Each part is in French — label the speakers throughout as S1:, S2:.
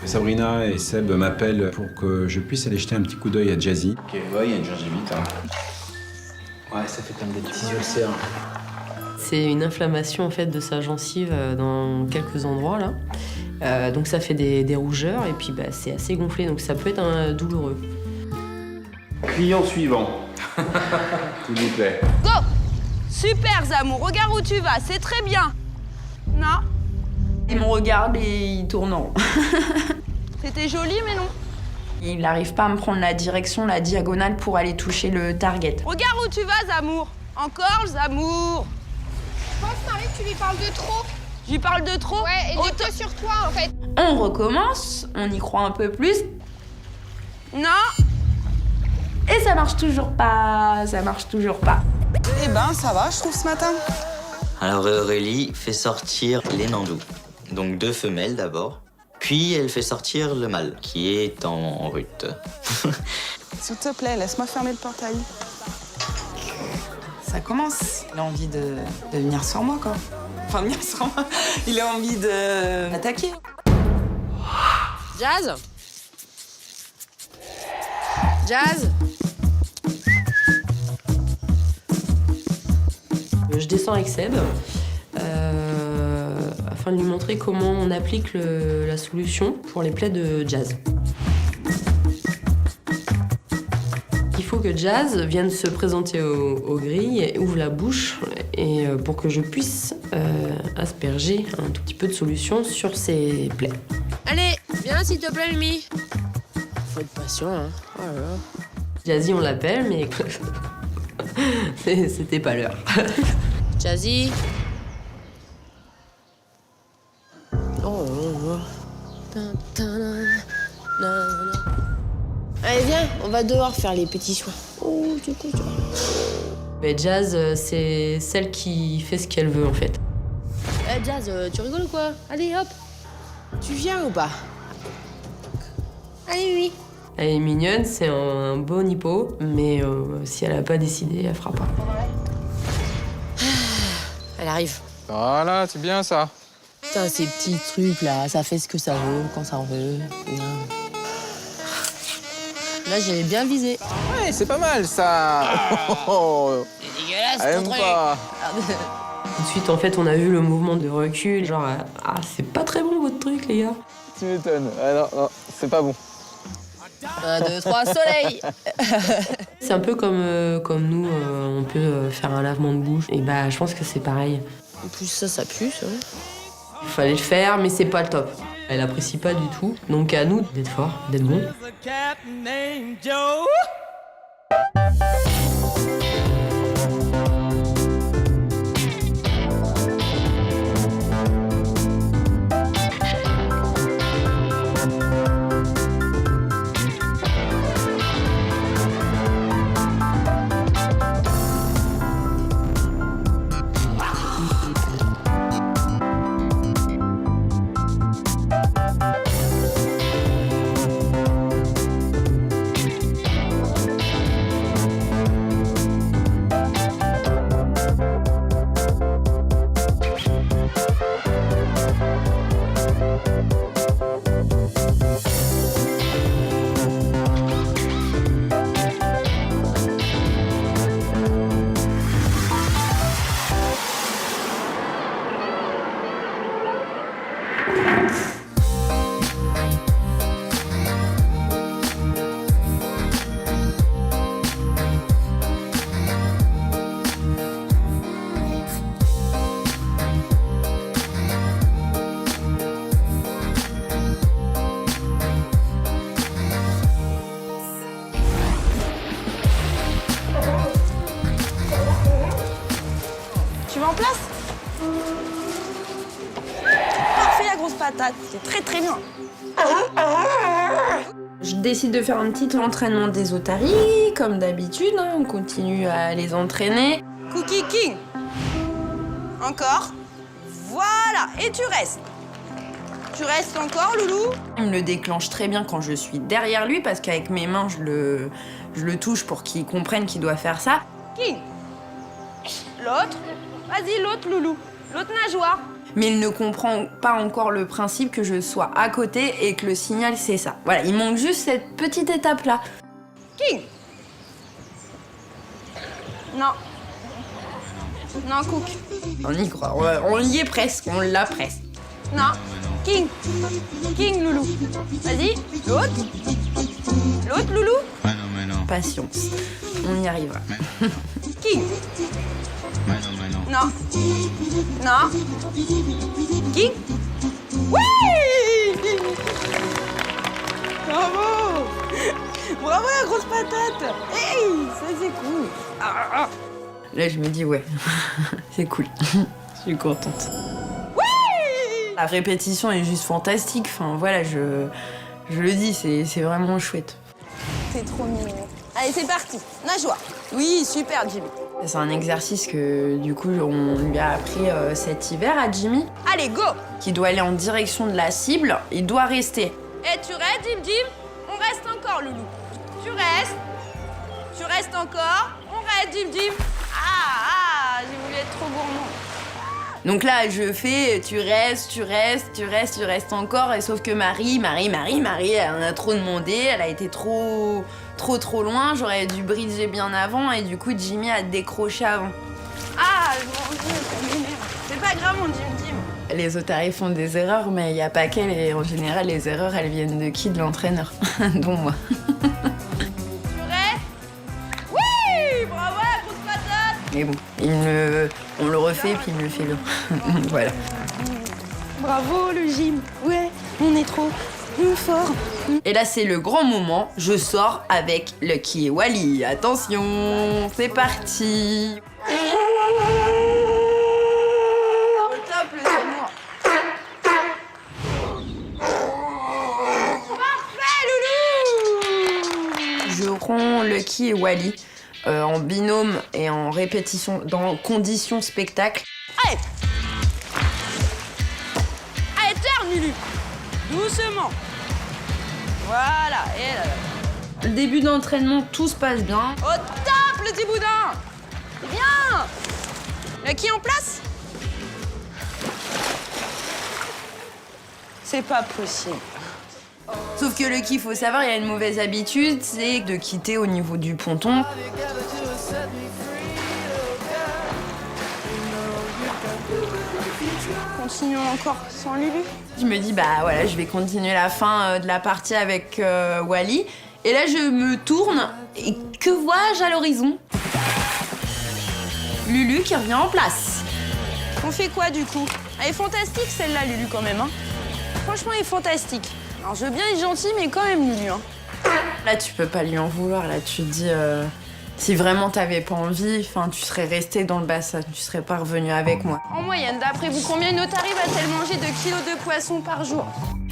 S1: Sabrina et Seb m'appellent pour que je puisse aller jeter un petit coup d'œil à Jazzy.
S2: Ok, ouais, il y a une gingivite. Hein. Ouais, ça fait comme des petits ulcères.
S3: C'est une inflammation en fait de sa gencive dans quelques endroits là. Donc ça fait des rougeurs et puis c'est assez gonflé, donc ça peut être douloureux.
S1: Client suivant. S'il vous plaît.
S4: Go! Super, Zamou, regarde où tu vas, c'est très bien. Non?
S5: Il me regarde et il tourne en rond.
S4: C'était joli, mais non.
S5: Il n'arrive pas à me prendre la direction, la diagonale pour aller toucher le target.
S4: Regarde où tu vas, Zamour. Encore, Zamour.
S6: Je pense, Marie, que tu lui parles de trop.
S4: Je lui parle de trop?
S6: Ouais, et de que sur toi, en fait.
S5: On recommence, on y croit un peu plus.
S4: Non?
S5: Et ça marche toujours pas, ça marche toujours pas.
S7: Eh ben, ça va, je trouve, ce matin.
S8: Alors Aurélie fait sortir les nandous. Donc 2 femelles d'abord. Puis elle fait sortir le mâle, qui est en rut.
S7: S'il te plaît, laisse-moi fermer le portail.
S5: Ça commence. Il a envie de venir sur moi, quoi. Enfin, venir sur moi. Il a envie de m'attaquer.
S4: Jazz? Jazz?
S3: Je descends avec Seb afin de lui montrer comment on applique la solution pour les plaies de Jazz. Il faut que Jazz vienne se présenter aux grilles et ouvre la bouche et pour que je puisse asperger un tout petit peu de solution sur ses plaies.
S4: Allez, viens s'il te plaît, Mimi. Faut être patient, hein. Oh là là.
S3: Jazzy, on l'appelle, mais c'était pas l'heure.
S4: Jazzy. Oh là là. Allez, viens, on va dehors faire les petits soins. Oh, du coup, tu vois.
S3: Mais Jazz, c'est celle qui fait ce qu'elle veut, en fait.
S4: Eh, Jazz, tu rigoles ou quoi? Allez, hop. Tu viens ou pas? Allez, oui.
S3: Elle est mignonne, c'est un beau nippo, mais si elle a pas décidé, elle fera pas.
S4: Elle arrive.
S9: Voilà, c'est bien ça.
S4: Putain, ces petits trucs là, ça fait ce que ça veut, quand ça en veut. Là, j'ai bien visé.
S9: Ouais, c'est pas mal ça.
S4: C'est dégueulasse,
S9: Elle
S4: ton
S9: aime
S4: truc.
S9: pas.
S3: Tout de suite, en fait, on a vu le mouvement de recul, genre c'est pas très bon votre truc, les gars.
S9: Tu m'étonnes. Ah non, c'est pas bon.
S4: 1, 2, 3, soleil.
S3: C'est un peu comme nous, on peut faire un lavement de bouche. Et je pense que c'est pareil.
S4: En plus, ça pue, c'est vrai.
S3: Il fallait le faire, mais c'est pas le top. Elle apprécie pas du tout. Donc à nous d'être forts, d'être bons.
S4: Tu vas en place? Parfait, la grosse patate. C'est très très bien.
S5: Je décide de faire un petit entraînement des otaries, comme d'habitude. On continue à les entraîner.
S4: Cookie King. Encore. Voilà. Et tu restes. Tu restes encore, Loulou?
S5: Il me le déclenche très bien quand je suis derrière lui, parce qu'avec mes mains, je le touche pour qu'il comprenne qu'il doit faire ça.
S4: King. L'autre. Vas-y, l'autre, Loulou. L'autre nageoire.
S5: Mais il ne comprend pas encore le principe que je sois à côté et que le signal, c'est ça. Voilà, il manque juste cette petite étape-là.
S6: King. Non. Non, Cook.
S5: On y croit, on y est presque, on l'a presque.
S6: Non. King. King, Loulou. Vas-y. L'autre. L'autre, Loulou.
S5: Patience, on y arrivera.
S6: King. Non. Non. King. Oui.
S7: Bravo! Bravo la grosse patate! Hey! Ça c'est cool!
S5: Là, je me dis, ouais, c'est cool. Je suis contente. La répétition est juste fantastique. Enfin, voilà, je le dis, c'est vraiment chouette.
S7: C'est trop mignon. Allez, c'est parti. Nageoire. Oui, super, Jimmy.
S5: C'est un exercice que, du coup, on lui a appris cet hiver à Jimmy,
S6: Allez, go.
S5: qui doit aller en direction de la cible. Il doit rester.
S6: Et tu restes, Jim Jim. On reste encore, Loulou. Tu restes. Tu restes encore. On reste, Jim Jim. J'ai voulu être trop gourmand.
S5: Donc là, je fais, tu restes encore. Et sauf que Marie, elle en a trop demandé. Elle a été trop loin. J'aurais dû bridger bien avant. Et du coup, Jimmy a décroché avant.
S6: Mon Dieu, ça m'énerve. C'est pas grave, mon Jim Jim.
S5: Les otaries font des erreurs, mais il n'y a pas qu'elles. Et en général, les erreurs, elles viennent de qui? De l'entraîneur, dont moi.
S6: Tu restes. Oui, bravo, la grosse patate.
S5: Mais bon, on le refait, puis il me le fait là. Voilà.
S7: Bravo le gym. Ouais, on est trop fort.
S5: Et là, c'est le grand moment. Je sors avec Lucky et Wally. Attention, c'est parti.
S6: Au top, le tournoi.
S5: Je prends Lucky et Wally en binôme et en répétition, dans conditions spectacle.
S6: Allez. Allez, terre, Lulu. Doucement. Voilà, et là.
S5: Le début d'entraînement, tout se passe bien.
S6: Au top, le petit boudin. C'est bien. Le qui en place?
S7: C'est pas possible.
S5: Sauf que Lucky, il faut savoir, il y a une mauvaise habitude, c'est de quitter au niveau du ponton.
S7: Continuons encore sans Lulu.
S5: Je me dis, bah voilà, je vais continuer la fin de la partie avec Wally. Et là, je me tourne et que vois-je à l'horizon? Lulu qui revient en place.
S7: On fait quoi du coup? Elle est fantastique celle-là, Lulu, quand même. Hein. Franchement, elle est fantastique. Alors, je veux bien être gentille, mais quand même, Lulu. Hein.
S5: Là, tu peux pas lui en vouloir. Là, tu te dis, si vraiment t'avais pas envie, tu serais resté dans le bassin, tu serais pas revenu avec moi.
S6: En moyenne, d'après vous, combien une otarie va-t-elle manger de kilos de poisson par jour?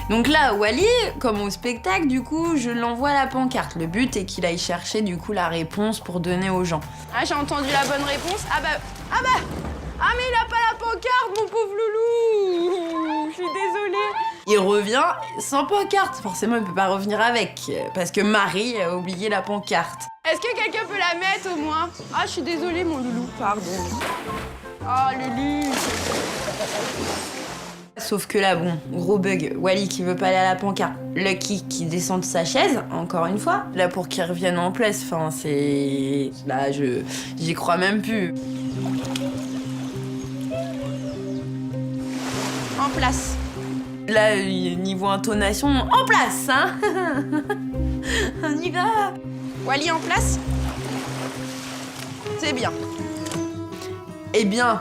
S5: Donc là, Wally, comme au spectacle, du coup, je l'envoie à la pancarte. Le but est qu'il aille chercher, du coup, la réponse pour donner aux gens.
S6: Ah, j'ai entendu la bonne réponse. Ah, mais il a pas la pancarte, mon pauvre loulou. Je suis désolée.
S5: Il revient sans pancarte. Forcément, il peut pas revenir avec, parce que Marie a oublié la pancarte.
S6: Est-ce que quelqu'un peut la mettre au moins? Ah, je suis désolée, mon loulou, pardon. Oh, Lulu.
S5: Sauf que là, bon, gros bug. Wally qui veut pas aller à la pancarte. Lucky qui descend de sa chaise, encore une fois. Là, pour qu'il revienne en place, c'est... Là, j'y crois même plus.
S6: En place.
S5: Là, niveau intonation, en place, hein. On y va.
S6: Wally en place? C'est bien.
S5: Eh bien,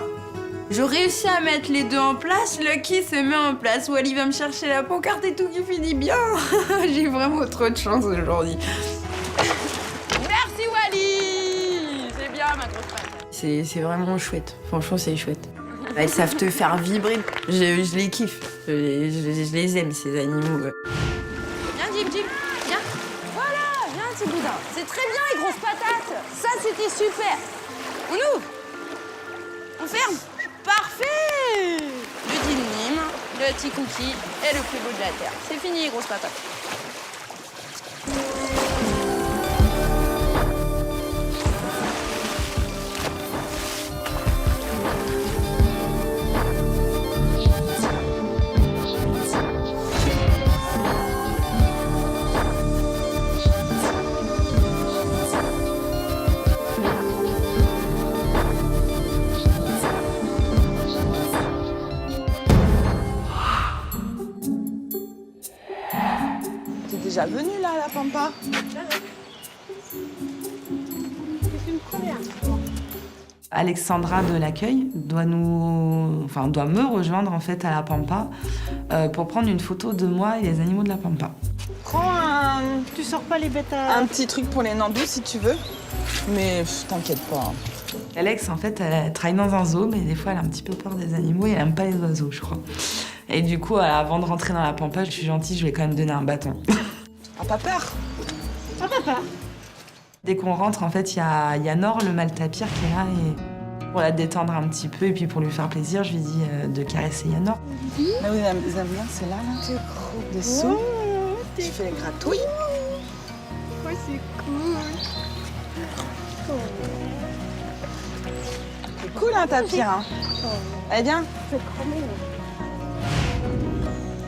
S5: je réussis à mettre les deux en place, Lucky se met en place, Wally va me chercher la pancarte et tout qui finit bien. J'ai vraiment trop de chance aujourd'hui.
S6: Merci, Wally. C'est bien, ma grosse patate.
S5: C'est vraiment chouette, franchement c'est chouette. Elles savent te faire vibrer, je les kiffe, je les aime ces animaux.
S6: Viens, Jim, viens. Voilà, viens, petit boudin. C'est très bien, les grosses patates. Ça, c'était super. On ouvre. On ferme. Parfait. Le Dim Dim, le petit cookie et le plus beau de la terre. C'est fini, les grosses patates. déjà venu là à la Pampa?
S10: Alexandra de l'accueil doit me rejoindre en fait à la Pampa pour prendre une photo de moi et les animaux de la Pampa.
S6: Prends
S7: Tu sors pas les bêtes à...
S6: un petit truc pour les nandous si tu veux. Mais t'inquiète pas.
S10: Alex en fait elle travaille dans un zoo mais des fois elle a un petit peu peur des animaux et elle aime pas les oiseaux je crois. Et du coup avant de rentrer dans la Pampa je suis gentille, je lui ai quand même donné un bâton.
S6: Ah, pas peur?
S10: Dès qu'on rentre, en fait, il y a Nord, le mâle tapir, qui est là. Et pour la détendre un petit peu et puis pour lui faire plaisir, je lui dis de caresser Yanor.
S6: Mais oui, ils aiment bien, c'est là, dessous. Tu fais les gratouilles.
S7: Ouais, c'est cool.
S6: C'est cool, hein, tapir. Hein. Allez, viens.
S7: C'est trop mignon.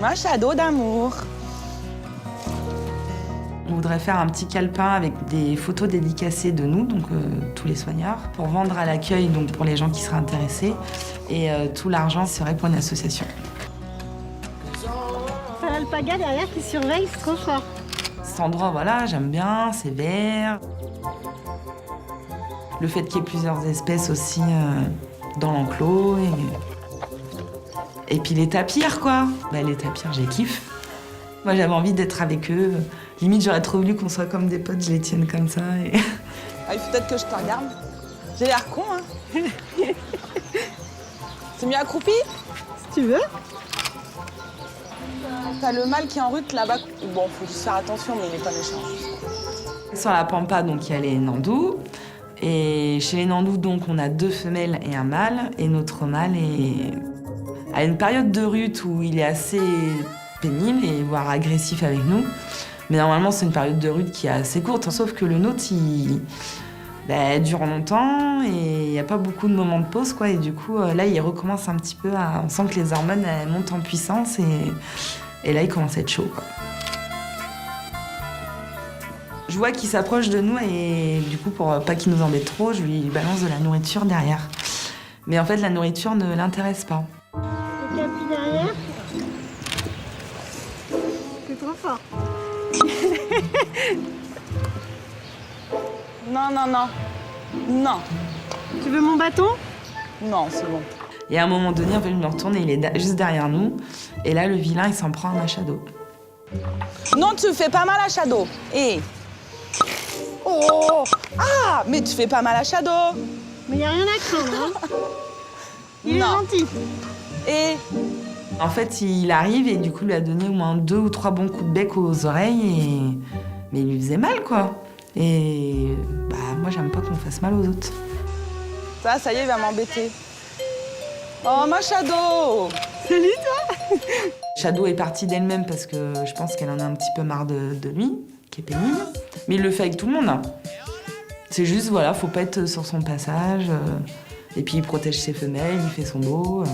S6: Moi, shadow d'amour.
S10: On voudrait faire un petit calepin avec des photos dédicacées de nous, donc tous les soigneurs, pour vendre à l'accueil, donc pour les gens qui seraient intéressés. Et tout l'argent serait pour une association.
S7: C'est l'alpaga derrière qui surveille, c'est trop fort.
S10: Cet endroit, voilà, j'aime bien, c'est vert. Le fait qu'il y ait plusieurs espèces aussi dans l'enclos. Et puis les tapirs, quoi. Les tapirs, j'ai kiffe. Moi, j'avais envie d'être avec eux. Limite, j'aurais trop voulu qu'on soit comme des potes, je les tienne comme ça. Et...
S6: Ah, il faut peut-être que je te regarde. J'ai l'air con, hein. C'est mieux accroupi?
S7: Si tu veux.
S6: T'as le mâle qui est en route là-bas. Bon, faut juste faire attention, mais il est pas méchant.
S10: Sur la Pampa, donc, il y a les nandous. Et chez les nandous, donc, on a 2 femelles et un mâle. Et notre mâle est à une période de rut où il est assez pénible et voire agressif avec nous. Mais normalement, c'est une période de rut qui est assez courte. Sauf que le nôtre, il dure longtemps et il n'y a pas beaucoup de moments de pause, quoi. Et du coup, là, il recommence un petit peu à... On sent que les hormones, elles montent en puissance et là, il commence à être chaud, quoi. Je vois qu'il s'approche de nous et du coup, pour pas qu'il nous embête trop, je lui balance de la nourriture derrière. Mais en fait, la nourriture ne l'intéresse pas.
S7: Le capi derrière. C'est trop fort.
S6: Non, non, non. Non.
S7: Tu veux mon bâton?
S6: Non, c'est bon.
S10: Et à un moment donné, en fait, je me retourne et il est juste derrière nous. Et là, le vilain, il s'en prend à ma shadow.
S6: Non, tu fais pas mal à Shadow. Et... Oh! Ah! Mais tu fais pas mal à Shadow.
S7: Mais y a rien à craindre, hein. Il est
S6: Non.
S7: gentil.
S6: Et...
S10: En fait, il arrive et du coup, il lui a donné au moins 2 ou 3 bons coups de bec aux oreilles. Mais il lui faisait mal, quoi. Et moi, j'aime pas qu'on fasse mal aux autres.
S6: Ça y est, il va m'embêter. Oh, ma Shadow!
S7: Salut, toi.
S10: Shadow est partie d'elle-même parce que je pense qu'elle en a un petit peu marre de lui, qui est pénible. Mais il le fait avec tout le monde, hein. C'est juste, voilà, faut pas être sur son passage. Et puis, il protège ses femelles, il fait son beau.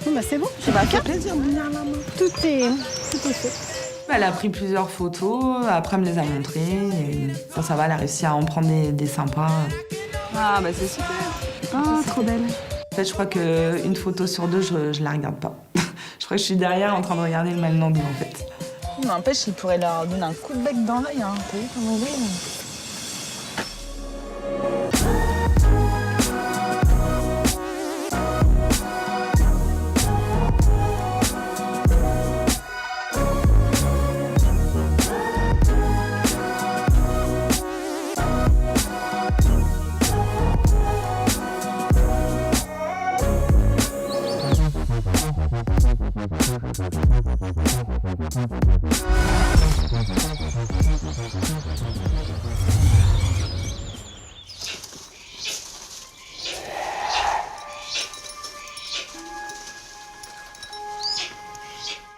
S7: Bon, c'est bon.
S6: Ça m'a fait plaisir de venir là, maman.
S7: Tout est fait.
S10: Elle a pris plusieurs photos, après elle me les a montrées. Et bon, ça va, elle a réussi à en prendre des sympas.
S6: Ah, bah c'est super.
S7: Oh, trop belle.
S10: En fait, je crois qu'une photo sur 2, je la regarde pas. Je crois que je suis derrière en train de regarder le mâle nandou, en fait.
S6: N'empêche, il pourrait leur donner un coup de bec dans l'œil, hein. T'as vu comment il est?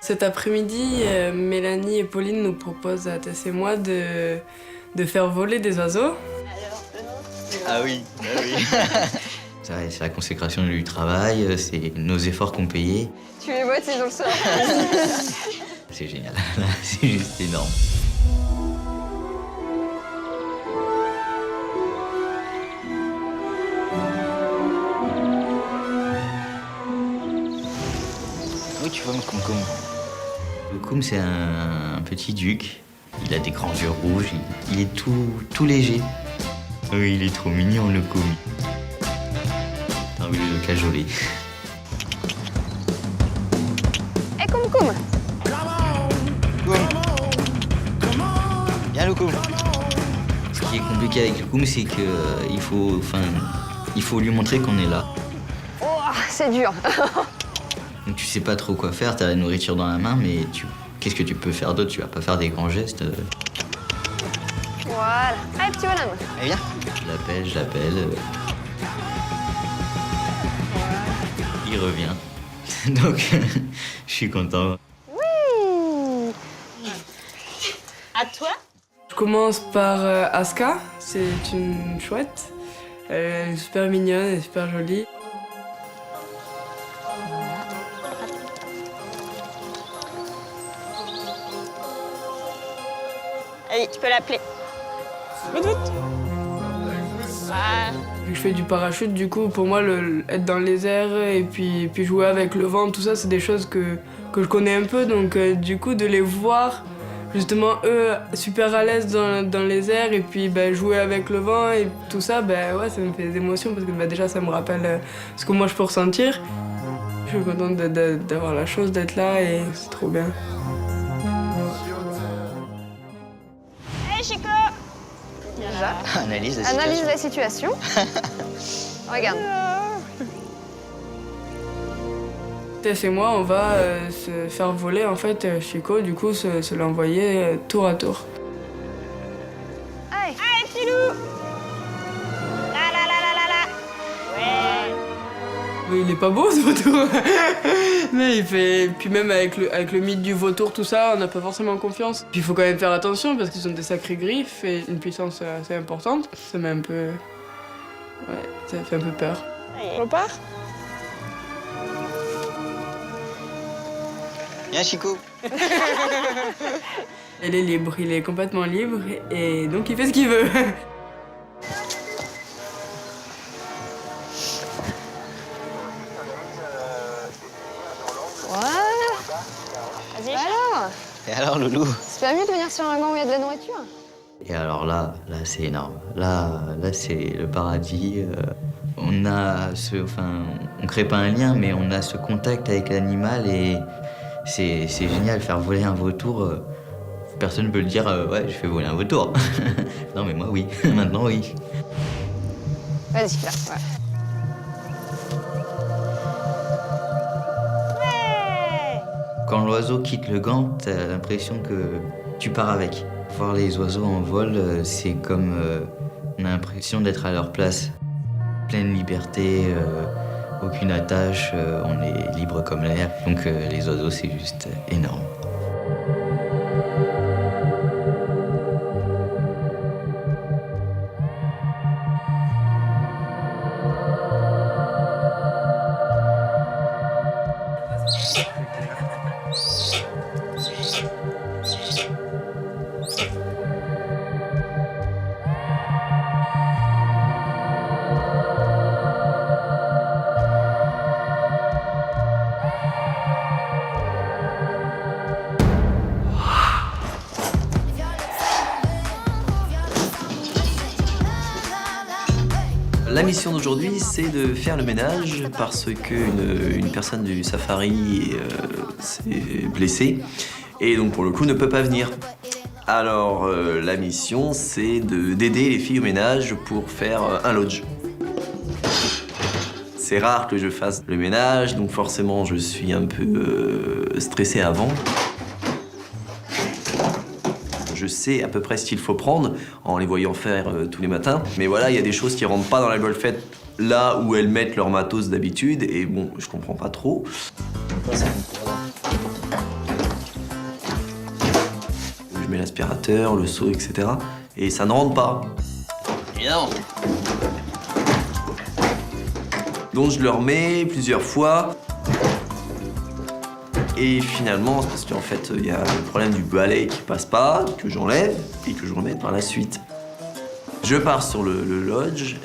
S11: Cet après-midi, Mélanie et Pauline nous proposent à Tess et moi de faire voler des oiseaux.
S8: Ah oui, ah oui. C'est la consécration du travail, c'est nos efforts qu'on payait.
S6: Tu les vois, c'est dans le sol.
S8: C'est génial, c'est juste énorme. Oui, tu vois, comme Loukoum, c'est un petit duc. Il a des grands yeux rouges, il est tout léger. Oui, il est trop mignon, Loukoum. T'as envie de le cajoler.
S6: Eh, Koum Koum.
S8: Viens, Loukoum. Ce qui est compliqué avec Loukoum, c'est qu'il faut lui montrer qu'on est là.
S6: Oh, c'est dur.
S8: Donc tu sais pas trop quoi faire, t'as la nourriture dans la main, mais qu'est-ce que tu peux faire d'autre? Tu vas pas faire des grands gestes.
S6: Voilà. Allez, petit bonhomme.
S8: Allez, viens. Je l'appelle. Il revient. Donc, je suis content.
S6: Oui. À toi.
S11: Je commence par Aska, c'est une chouette. Elle est super mignonne et super jolie.
S6: Allez, tu peux l'appeler. Vite, vite. Voilà.
S11: Vu que je fais du parachute, du coup, pour moi, être dans les airs et puis jouer avec le vent, tout ça, c'est des choses que je connais un peu. Donc, du coup, de les voir, justement, eux, super à l'aise dans les airs et puis jouer avec le vent et tout ça, ouais, ça me fait des émotions parce que déjà, ça me rappelle ce que moi, je peux ressentir. Je suis contente d'avoir la chance d'être là et c'est trop bien.
S6: Hey, Chico. Déjà.
S8: Analyse la situation.
S6: Analyse la situation. Regarde.
S11: Tess et moi, on va se faire voler en fait Chico, du coup se l'envoyer tour à tour.
S6: Allez, allez, petit loup. La la la la la la. Ouais.
S11: Il est pas beau ce vautour. Mais il fait. Puis même avec le mythe du vautour, tout ça, on n'a pas forcément confiance. Puis il faut quand même faire attention parce qu'ils ont des sacrées griffes et une puissance assez importante. Ça met un peu. Ouais, ça fait un peu peur.
S6: Allez, on repart.
S8: Viens, Chico.
S11: Il est libre, il est complètement libre et donc il fait ce qu'il veut.
S6: Voilà. Vas-y. Alors,
S8: Et alors, Loulou?
S6: c'est pas mieux de venir sur un banc où il y a de la nourriture?
S8: Et alors là c'est énorme. Là c'est le paradis. On crée pas un lien, mais on a ce contact avec l'animal et c'est génial. Faire voler un vautour, personne ne peut le dire, ouais, je fais voler un vautour. Non, mais moi, oui. Maintenant, oui.
S6: Vas-y, là, ouais.
S8: Quand l'oiseau quitte le gant, t'as l'impression que tu pars avec. Voir les oiseaux en vol, c'est comme on a l'impression d'être à leur place. Pleine liberté, aucune attache, on est libre comme l'air. Donc les oiseaux, c'est juste énorme.
S12: La mission d'aujourd'hui, c'est de faire le ménage parce qu'une personne du safari s'est blessée et donc pour le coup ne peut pas venir. Alors la mission, c'est d'aider les filles au ménage pour faire un lodge. C'est rare que je fasse le ménage, donc forcément je suis un peu stressé avant. Je sais à peu près ce qu'il faut prendre en les voyant faire tous les matins. Mais voilà, il y a des choses qui rentrent pas dans la golfette là où elles mettent leur matos d'habitude. Et bon, je comprends pas trop. Je mets l'aspirateur, le seau, etc. Et ça ne rentre pas. Évidemment. Donc je le remets plusieurs fois. Et finalement, c'est parce qu'en fait, il y a le problème du balai qui passe pas, que j'enlève et que je remets par la suite. Je pars sur le lodge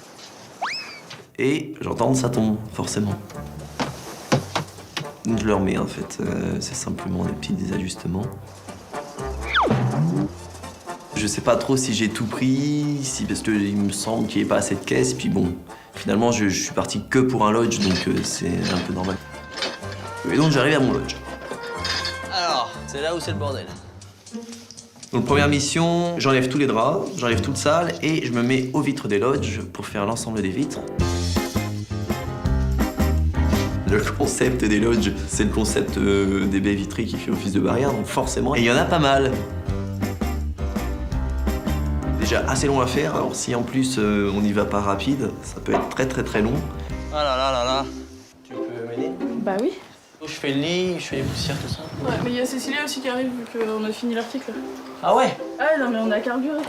S12: et j'entends que ça tombe, forcément. Je le remets en fait, c'est simplement des petits désajustements. Je sais pas trop si j'ai tout pris, parce qu'il me semble qu'il n'y ait pas assez de caisse, puis bon, finalement je suis parti que pour un lodge, donc c'est un peu normal. Et donc j'arrive à mon lodge.
S2: Alors, c'est là où c'est le bordel.
S12: Donc première mission, j'enlève tous les draps, j'enlève toute salle et je me mets aux vitres des lodges pour faire l'ensemble des vitres. Le concept des lodges, c'est le concept des baies vitrées qui fait office de barrière, donc forcément, et il y en a pas mal. Déjà assez long à faire, alors si en plus on n'y va pas rapide, ça peut être très long.
S2: Ah là là là là. Tu peux m'aider?
S11: Bah oui.
S2: Je fais le lit, je fais les poussières, tout ça.
S11: Ouais, mais il y a Cécilia aussi qui arrive vu qu'on a fini l'article.
S2: Ah ouais?
S11: Ah non mais on a carburé.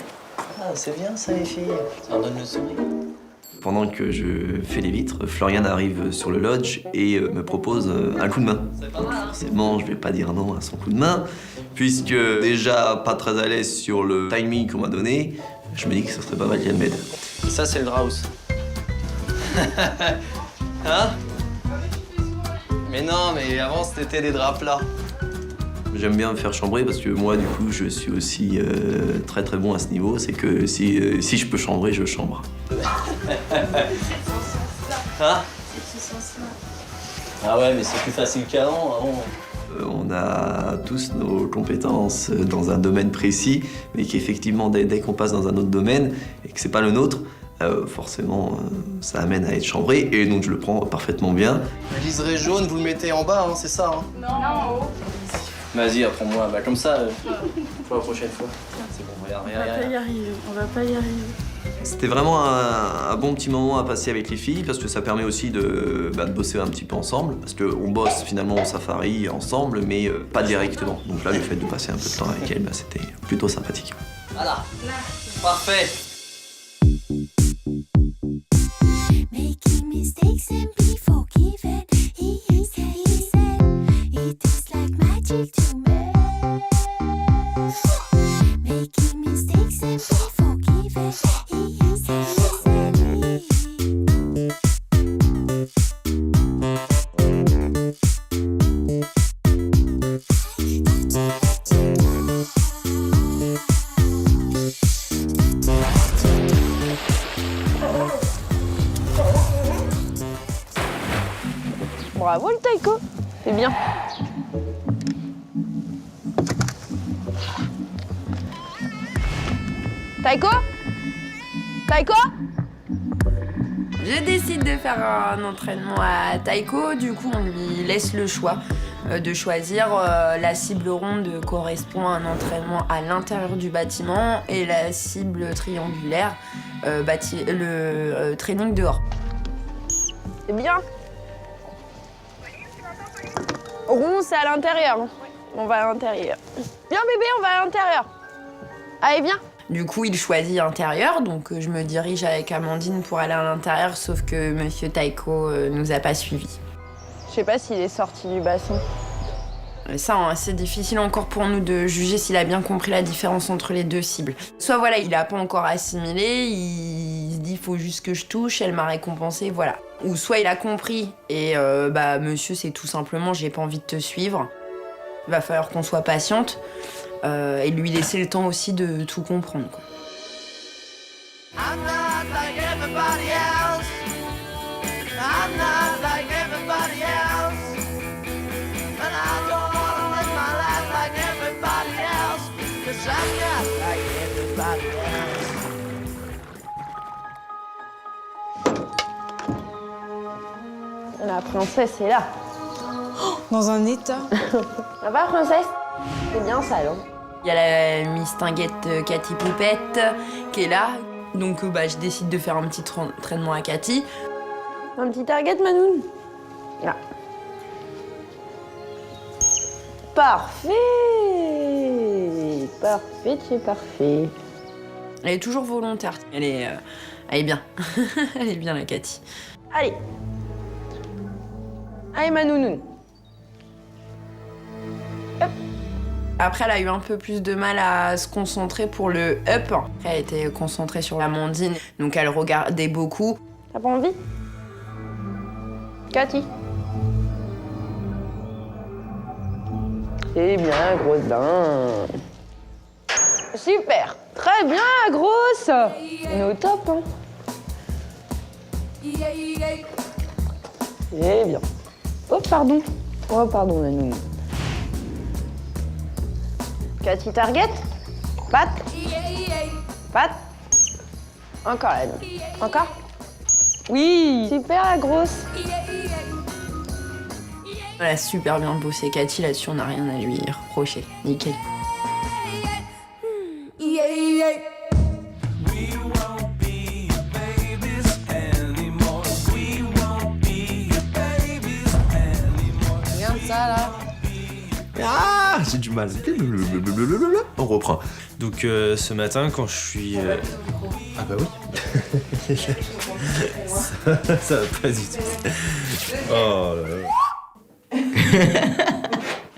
S2: Ah, c'est bien ça les filles. Ça leur donne le sourire.
S12: Pendant que je fais les vitres, Florian arrive sur le lodge et me propose un coup de main. Forcément, je vais pas dire non à son coup de main, puisque déjà pas très à l'aise sur le timing qu'on m'a donné, je me dis que ce serait pas mal qu'elle m'aide.
S2: Ça, c'est le Draus. Hein? Mais non, mais avant, c'était des draps plats.
S12: J'aime bien me faire chambrer parce que moi, du coup, je suis aussi très bon à ce niveau. C'est que si je peux chambrer, je chambre.
S2: Hein? Ah ouais, mais c'est plus facile qu'avant.
S12: On a tous nos compétences dans un domaine précis, mais qu'effectivement, dès qu'on passe dans un autre domaine et que c'est pas le nôtre, forcément, ça amène à être chambré, et donc je le prends parfaitement bien.
S2: Le liseré jaune, vous le mettez en bas, hein, c'est ça, hein?
S11: Non, en haut.
S2: Vas-y, apprends-moi. Bah comme ça, pour la prochaine fois. C'est bon, regarde.
S11: On va pas y arriver.
S12: C'était vraiment un bon petit moment à passer avec les filles, parce que ça permet aussi de bosser un petit peu ensemble, parce qu'on bosse finalement au safari ensemble, mais pas directement. Donc là, le fait de passer un peu de temps avec elles, c'était plutôt sympathique.
S2: Voilà. Parfait.
S13: Making mistakes and be forgiven. He said, it is like magic to me. Making mistakes and be forgiven. He said.
S7: Bravo le taiko, c'est bien. Taiko? Taiko?
S5: Je décide de faire un entraînement à taiko, du coup on lui laisse le choix de choisir la cible ronde correspond à un entraînement à l'intérieur du bâtiment et la cible triangulaire, le training dehors.
S7: C'est bien. Rond, c'est à l'intérieur. On va à l'intérieur. Viens bébé, on va à l'intérieur. Allez, viens.
S5: Du coup, il choisit intérieur, donc je me dirige avec Amandine pour aller à l'intérieur, sauf que Monsieur Taiko nous a pas suivis.
S7: Je sais pas s'il est sorti du bassin.
S5: Et ça, hein, c'est difficile encore pour nous de juger s'il a bien compris la différence entre les deux cibles. Soit voilà, il a pas encore assimilé, il se dit faut juste que je touche, elle m'a récompensé, voilà. Ou soit il a compris et monsieur, c'est tout simplement j'ai pas envie de te suivre. Il va falloir qu'on soit patiente et lui laisser le temps aussi de tout comprendre, quoi.
S13: I'm not like everybody else. I'm not like everybody else. And I don't wanna live my life like everybody else. 'Cause I'm not like everybody else.
S7: La princesse est là.
S6: Dans un état.
S7: Ça va, princesse? C'est bien ça, non?
S5: Il y a la Miss Tinguette Cathy Poupette qui est là. Donc je décide de faire un petit entraînement à Cathy.
S7: Un petit target, Manoun? Là. Parfait! Parfait, c'est parfait.
S5: Elle est toujours volontaire. Elle est bien. Elle est bien, la Cathy.
S7: Allez. Allez, Manounoun. Hop.
S5: Après, elle a eu un peu plus de mal à se concentrer pour le up. Elle était concentrée sur Amandine, donc elle regardait beaucoup.
S7: T'as pas envie? Cathy?
S4: C'est bien, grosse dent. Super. Très bien, grosse. On est au top, hein. C'est bien. Oh, pardon. Oh, pardon, la nouille. Cathy Target. Pat. Pat. Encore la nouille. Encore. Oui. Super, la grosse.
S5: Elle a super bien bossé, Cathy, là-dessus, on n'a rien à lui reprocher. Nickel.
S4: Regarde ça, là.
S12: Ah, j'ai du mal. On reprend. Donc ce matin, quand je suis... Ah bah oui. ça va pas du tout. Oh là là.